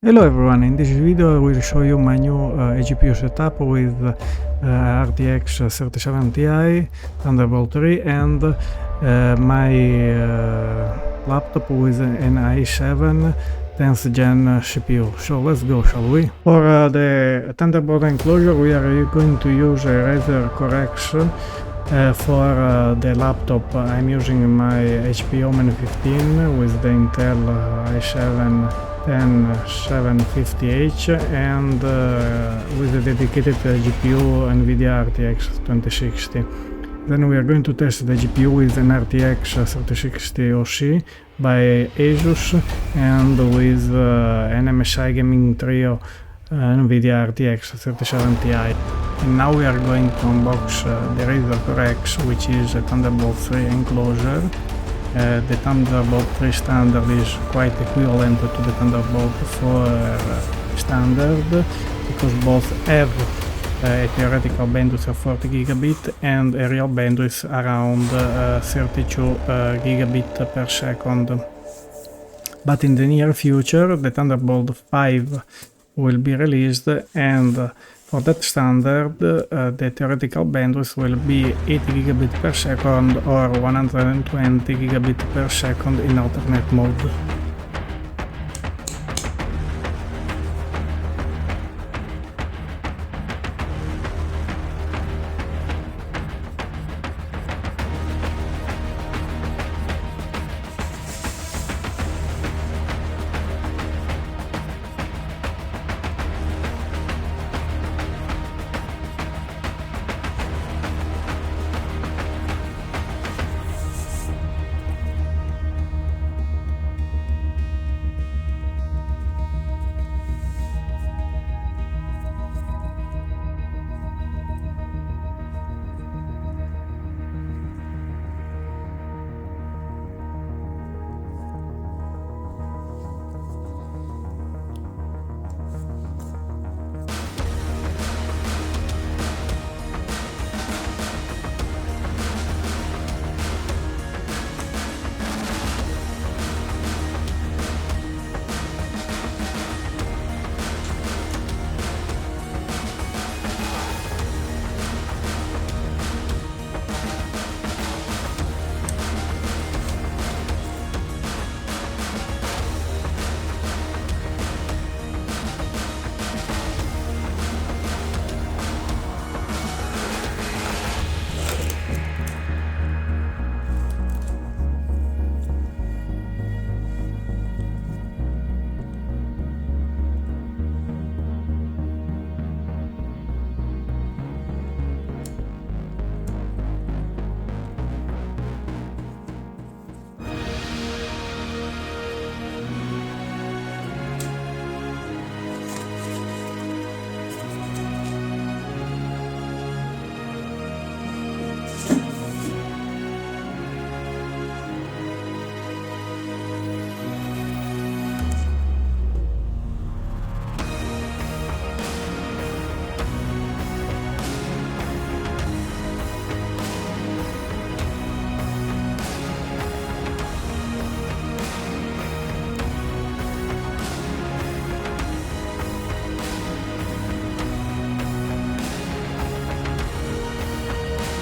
Hello everyone, in this video I will show you my new GPU setup with RTX 3070 Ti, Thunderbolt 3 and my laptop with an i7 10th gen CPU. So let's go, shall we? For the Thunderbolt enclosure we are going to use a Razer correction. For the laptop I'm using my HP Omen 15 with the Intel i7 10750H and with a dedicated GPU Nvidia RTX 2060. Then we are going to test the GPU with an RTX 3060 OC by ASUS and with an MSI Gaming Trio Nvidia RTX 3070 Ti. And now we are going to unbox the Razer Correx, which is a Thunderbolt 3 enclosure. The Thunderbolt 3 standard is quite equivalent to the Thunderbolt 4 standard because both have a theoretical bandwidth of 40 gigabit and a real bandwidth around 32 gigabit per second. But in the near future the Thunderbolt 5 will be released, and for that standard the theoretical bandwidth will be 80 gigabit per second or 120 gigabit per second in alternate mode.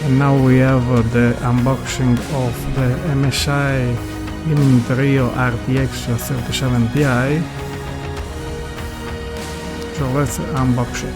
And now we have the unboxing of the MSI Gaming Trio RTX 3070 Ti. So let's unbox it.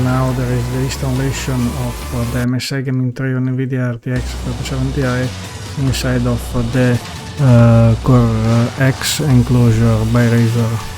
now there is the installation of the MSI Gaming Tray on Nvidia RTX 3070 Ti inside of the Core X Enclosure by Razer.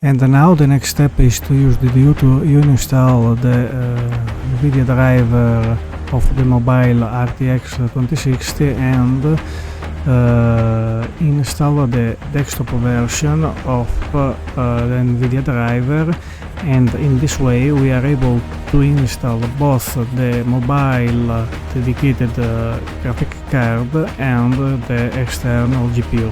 And now the next step is to use the DU to install the Nvidia driver of the mobile RTX 2060 and install the desktop version of the Nvidia driver, and in this way we are able to install both the mobile dedicated graphic card and the external GPU.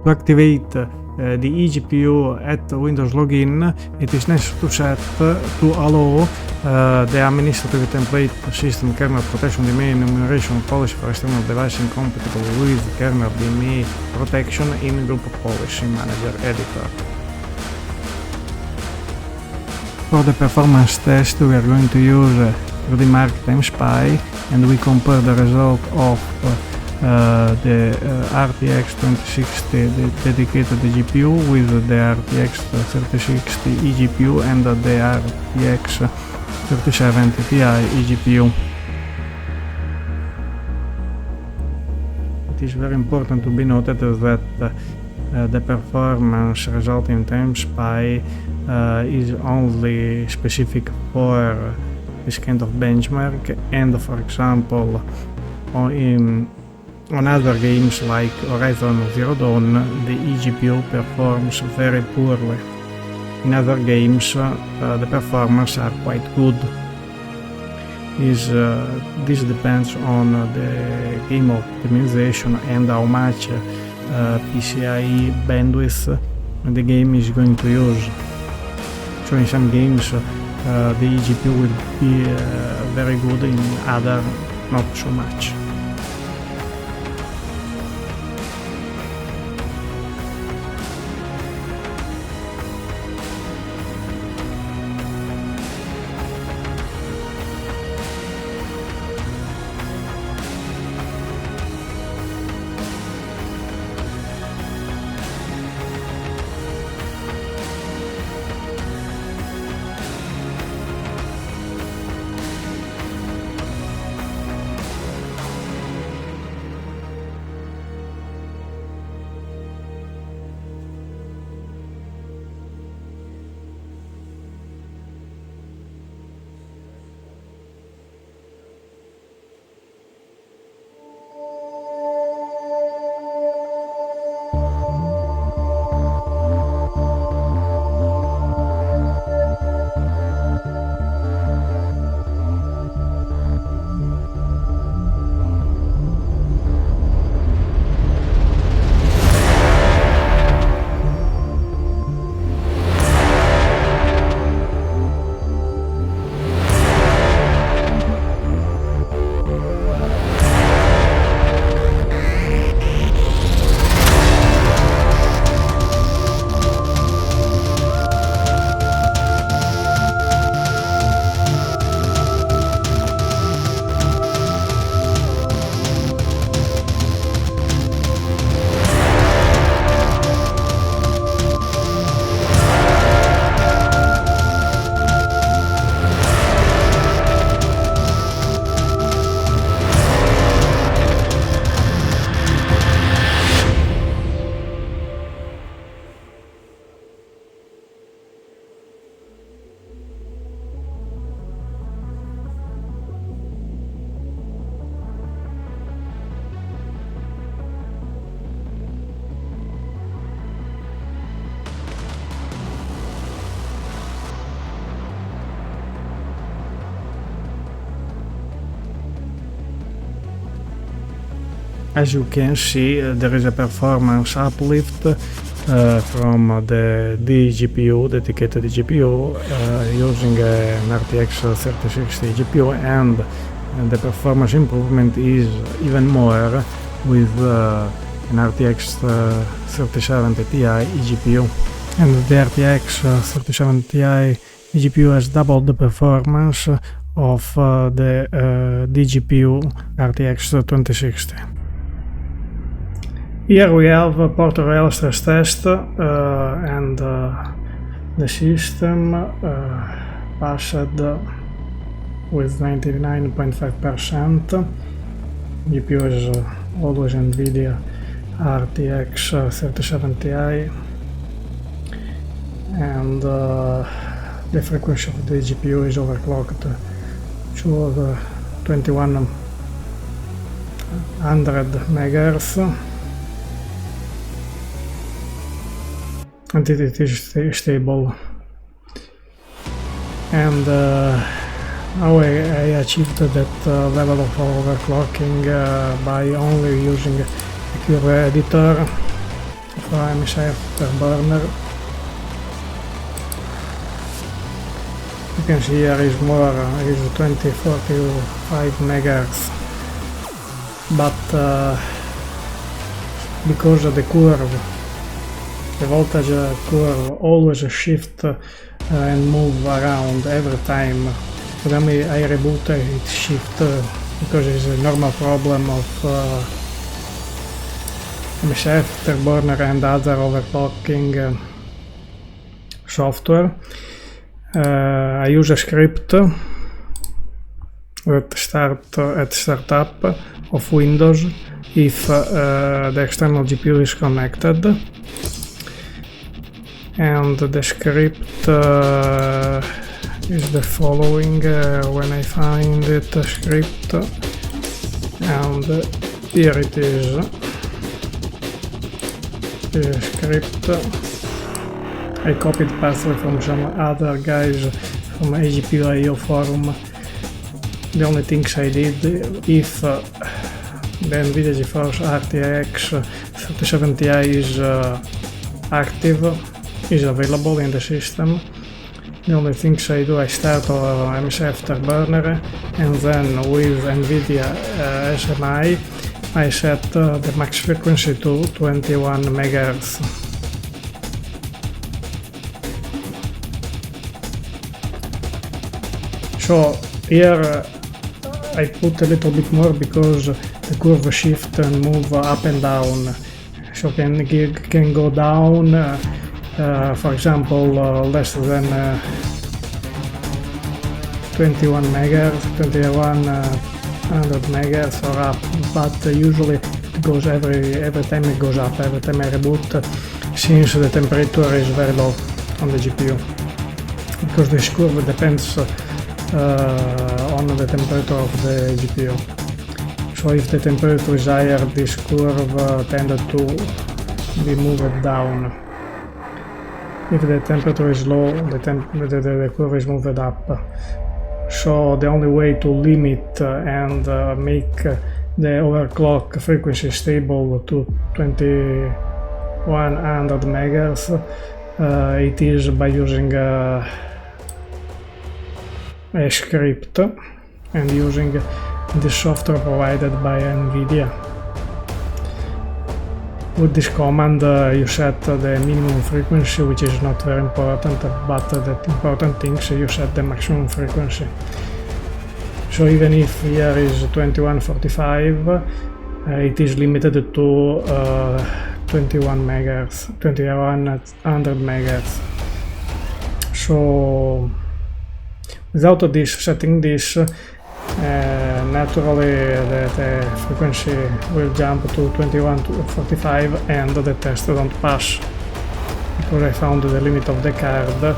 To activate the eGPU at Windows login, it is necessary to set to allow the administrative template system kernel protection DMA enumeration policy for external device incompatible with kernel DMA protection in Group Policy Manager Editor. For the performance test, we are going to use 3D Mark TimeSpy, and we compare the result of the RTX 2060 dedicated GPU with the RTX 3060 eGPU and the RTX 3070 Ti eGPU. It is very important to be noted that the performance result in TimeSpy is only specific for this kind of benchmark, and for example on other games like Horizon Zero Dawn, the eGPU performs very poorly. In other games, the performance are quite good. This depends on the game optimization and how much PCIe bandwidth the game is going to use. So in some games the eGPU will be very good, in other not so much. As you can see, there is a performance uplift from the dGPU, dedicated GPU, using an RTX 3060 GPU, and the performance improvement is even more with an RTX 3070 Ti eGPU. And the RTX 3070 Ti eGPU has doubled the performance of the dGPU RTX 2060. Here we have a Port Royal stress test and the system passed with 99.5%. GPU is always Nvidia RTX 3070 Ti, and the frequency of the GPU is overclocked to 2100 MHz, and it is stable. And now I achieved that level of overclocking by only using a curve editor for MSI Afterburner. You can see here is more, is 2045 MHz, but because of the curve, the voltage curve always shift and move around every time. When I reboot it shift because it's a normal problem of MSI Afterburner and other overclocking software. I use a script at startup of Windows if the external GPU is connected, and the script is the following. When I find it, the script, and here it is, the script. I copied partially from some other guys from AGPU.io forum. The only things I did, if the Nvidia GeForce RTX 3070 Ti is active, is available in the system, the only things I do, I start on MSI Afterburner, and then with Nvidia SMI I set the max frequency to 21 MHz. So here I put a little bit more because the curve shift and move up and down, so can go down, for example, less than 21 MHz, 2100 MHz or up, but usually it goes every time it goes up, every time I reboot, since the temperature is very low on the GPU, because this curve depends on the temperature of the GPU. So if the temperature is higher, this curve tended to be moved down. If the temperature is low, the curve is moved up. So the only way to limit and make the overclock frequency stable to 2100 MHz, it is by using a script and using the software provided by Nvidia. With this command you set the minimum frequency, which is not very important, but the important thing is you set the maximum frequency. So even if here is 2145, it is limited to 21 MHz, 2100 MHz. So without this, setting this, naturally the frequency will jump to 2145 and the test don't pass, because I found the limit of the card,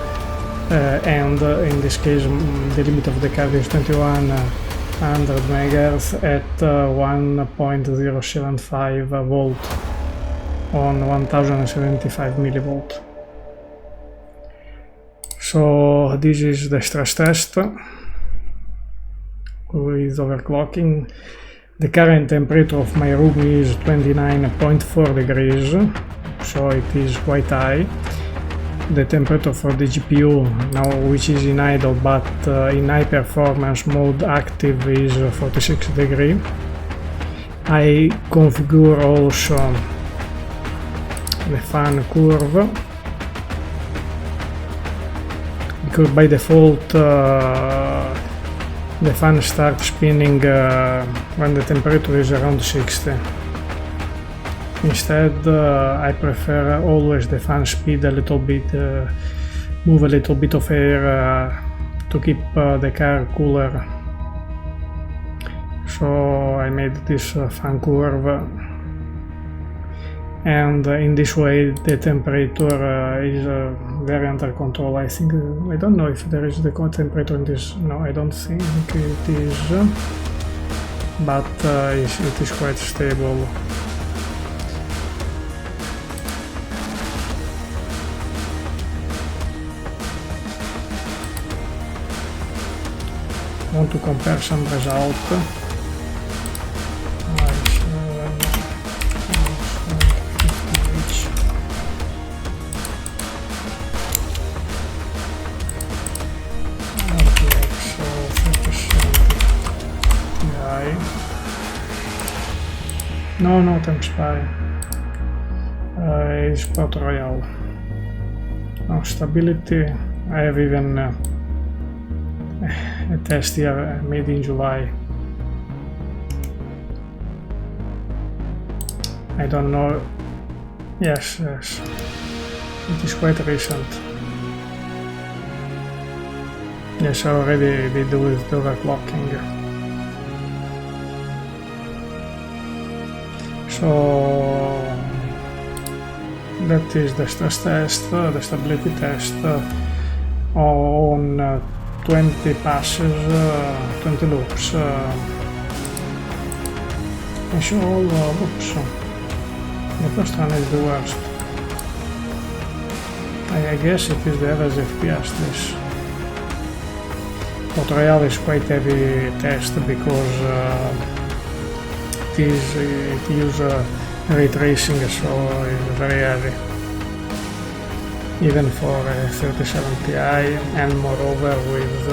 and in this case the limit of the card is 2100 MHz at 1.075 volt on 1075 millivolt. So this is the stress test with overclocking. The current temperature of my room is 29.4 degrees, so it is quite high. The temperature for the GPU now, which is in idle but in high performance mode active, is 46 degrees. I configure also the fan curve, because by default the fan starts spinning when the temperature is around 60. Instead, I prefer always the fan speed a little bit, move a little bit of air to keep the car cooler. So I made this fan curve, and in this way the temperature is very under control. I think, I don't know if there is the temperature in this, no, I don't think it is, but it is quite stable. I want to compare some results. No temps by. Is Sport Royale. Now stability. I have even a test here made in July. I don't know. Yes. It is quite recent. Yes, I already did with the overclocking. So that is the stress test, the stability test on 20 passes, 20 loops. And so all loops. The first one is the worst. I guess it is the average FPS. This Sport Royale is quite heavy test because it uses ray tracing, so it's very heavy, even for 37 Ti, and moreover with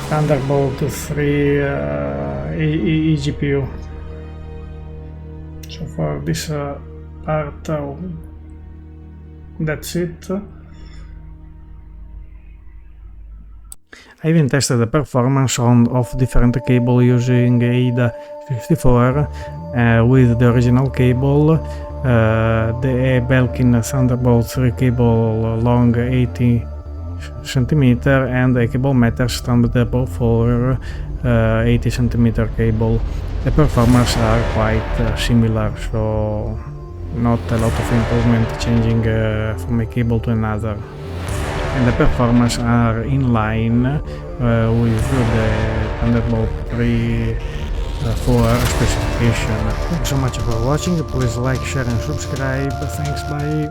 Thunderbolt 3 eGPU. So for this part, that's it. I even tested the performance of different cable using AIDA 54 with the original cable, the Belkin Thunderbolt 3 cable long 80 cm and a cable matters Thunderbolt 4 80 cm cable. The performance are quite similar, so not a lot of improvement changing from a cable to another. And the performance are in line with the Thunderbolt 3 4 specification. Thanks so much for watching. Please like, share and subscribe. Thanks, bye.